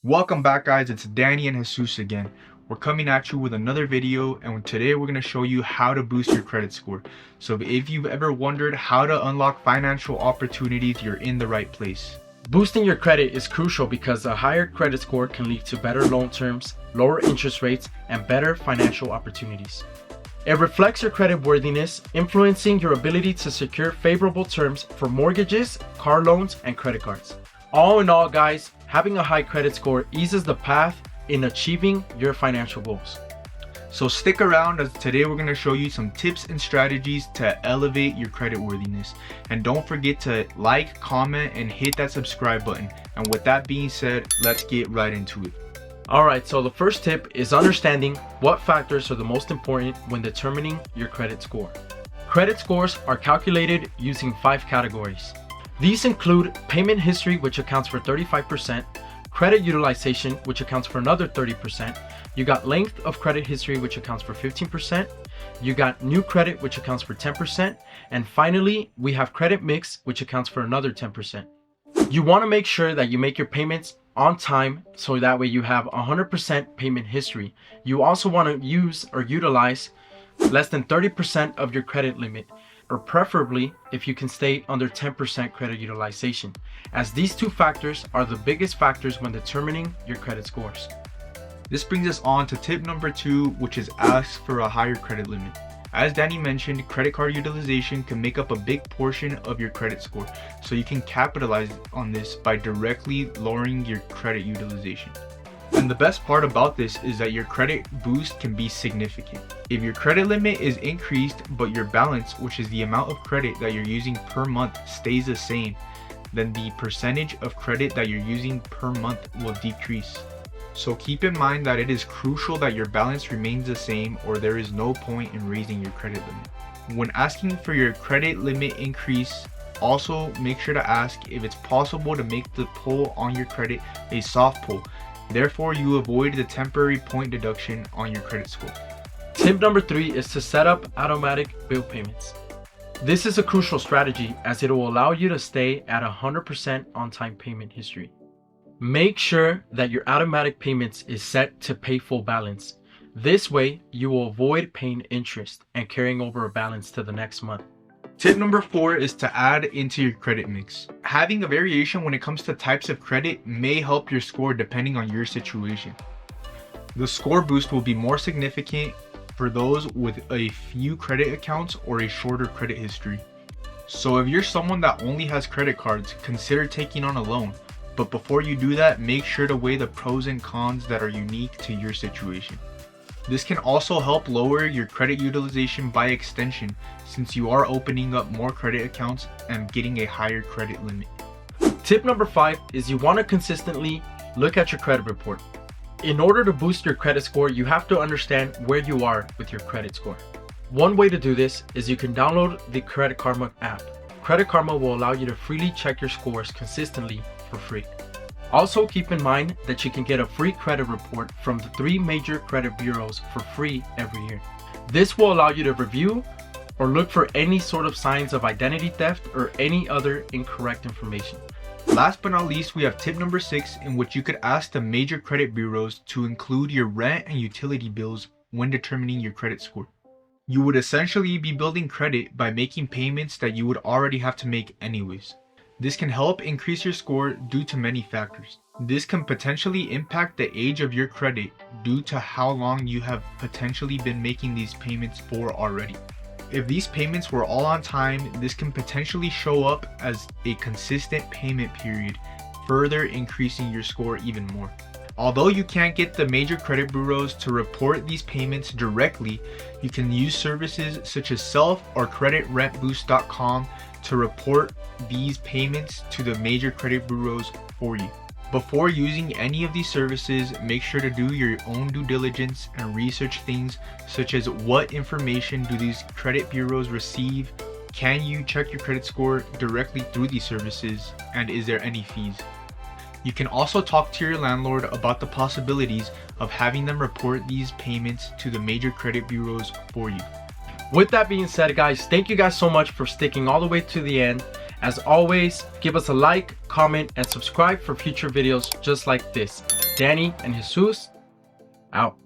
Welcome back, guys. It's Danny and Jesus again. We're coming at you with another video, and today we're going to show you how to boost your credit score. So if you've ever wondered how to unlock financial opportunities, you're in the right place. Boosting your credit is crucial because a higher credit score can lead to better loan terms, lower interest rates, and better financial opportunities. It reflects your credit worthiness, influencing your ability to secure favorable terms for mortgages, car loans, and credit cards. All in all, guys, having a high credit score eases the path in achieving your financial goals. So stick around, as today we're going to show you some tips and strategies to elevate your credit worthiness. And don't forget to like, comment, and hit that subscribe button. And with that being said, let's get right into it. Alright, so the first tip is understanding what factors are the most important when determining your credit score. Credit scores are calculated using 5 categories. These include payment history, which accounts for 35%, credit utilization, which accounts for another 30%, you got length of credit history, which accounts for 15%, you got new credit, which accounts for 10%, and finally, we have credit mix, which accounts for another 10%. You want to make sure that you make your payments on time, so that way you have 100% payment history. You also want to use or utilize less than 30% of your credit limit, or preferably if you can stay under 10% credit utilization, as these two factors are the biggest factors when determining your credit scores. This brings us on to tip number 2, which is ask for a higher credit limit. As Danny mentioned, credit card utilization can make up a big portion of your credit score, so you can capitalize on this by directly lowering your credit utilization. And the best part about this is that your credit boost can be significant. If your credit limit is increased, but your balance, which is the amount of credit that you're using per month, stays the same, then the percentage of credit that you're using per month will decrease. So keep in mind that it is crucial that your balance remains the same, or there is no point in raising your credit limit. When asking for your credit limit increase, also make sure to ask if it's possible to make the pull on your credit a soft pull. Therefore, you avoid the temporary point deduction on your credit score. Tip number 3 is to set up automatic bill payments. This is a crucial strategy as it will allow you to stay at 100% on-time payment history. Make sure that your automatic payments is set to pay full balance. This way, you will avoid paying interest and carrying over a balance to the next month. Tip number 4 is to add into your credit mix. Having a variation when it comes to types of credit may help your score depending on your situation. The score boost will be more significant for those with a few credit accounts or a shorter credit history. So if you're someone that only has credit cards, consider taking on a loan. But before you do that, make sure to weigh the pros and cons that are unique to your situation. This can also help lower your credit utilization by extension, since you are opening up more credit accounts and getting a higher credit limit. Tip number 5 is you want to consistently look at your credit report. In order to boost your credit score, you have to understand where you are with your credit score. One way to do this is you can download the Credit Karma app. Credit Karma will allow you to freely check your scores consistently for free. Also keep in mind that you can get a free credit report from the 3 major credit bureaus for free every year. This will allow you to review or look for any sort of signs of identity theft or any other incorrect information. Last but not least, we have tip number 6, in which you could ask the major credit bureaus to include your rent and utility bills when determining your credit score. You would essentially be building credit by making payments that you would already have to make anyways. This can help increase your score due to many factors. This can potentially impact the age of your credit due to how long you have potentially been making these payments for already. If these payments were all on time, this can potentially show up as a consistent payment period, further increasing your score even more. Although you can't get the major credit bureaus to report these payments directly, you can use services such as Self or CreditRentBoost.com to report these payments to the major credit bureaus for you. Before using any of these services, make sure to do your own due diligence and research things such as what information do these credit bureaus receive, can you check your credit score directly through these services, and is there any fees? You can also talk to your landlord about the possibilities of having them report these payments to the major credit bureaus for you. With that being said, guys, thank you guys so much for sticking all the way to the end. As always, give us a like, comment, and subscribe for future videos just like this. Danny and Jesus, out.